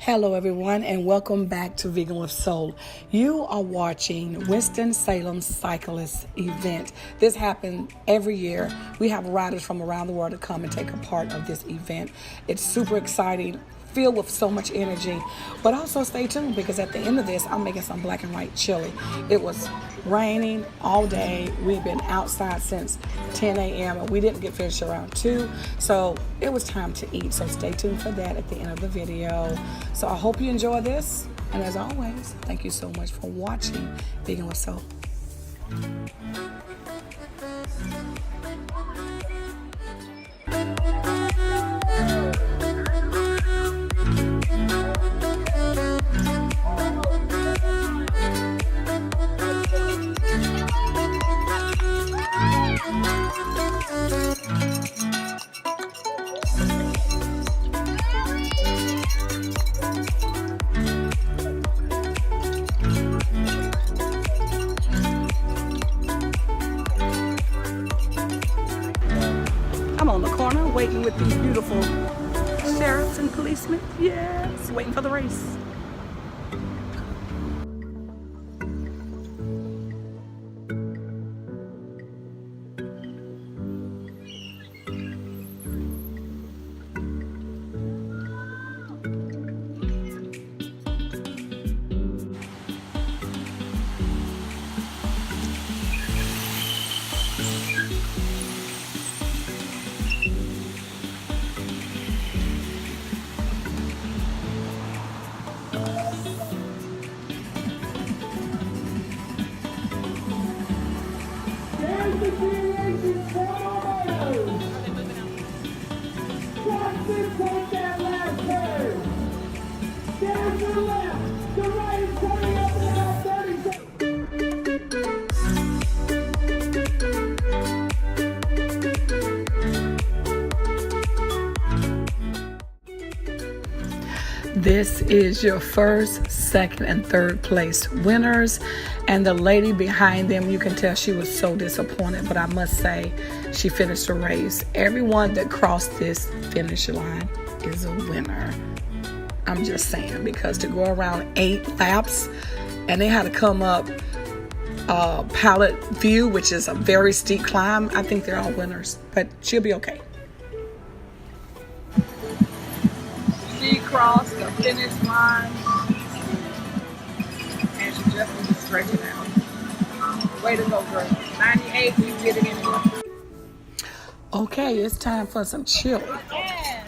Hello everyone and welcome back to Vegan with Soul. You are watching Winston Salem Cyclist event. This happens every year. We have riders from around the world to come and take a part of this event. It's super exciting, filled with so much energy, but also stay tuned because at the end of this, I'm making some black and white chili. It was raining all day. We've been outside since 10 a.m. and we didn't get finished around 2, so it was time to eat. So stay tuned for that at the end of the video. So I hope you enjoy this, and as always, thank you so much for watching Vegan with Soul. I'm on the corner waiting with these beautiful sheriffs and policemen. Yes, waiting for the race. This is your first, second, and third place winners. And the lady behind them, you can tell she was so disappointed, but I must say she finished the race. Everyone that crossed this finish line is a winner. I'm just saying, because to go around 8 laps and they had to come up Pallet View, which is a very steep climb, I think they're all winners, but she'll be okay. She crossed the finish line and she just needs to stretch it out. Way to go, girl. 98, you get it anyway. Okay, it's time for some chili. Yeah.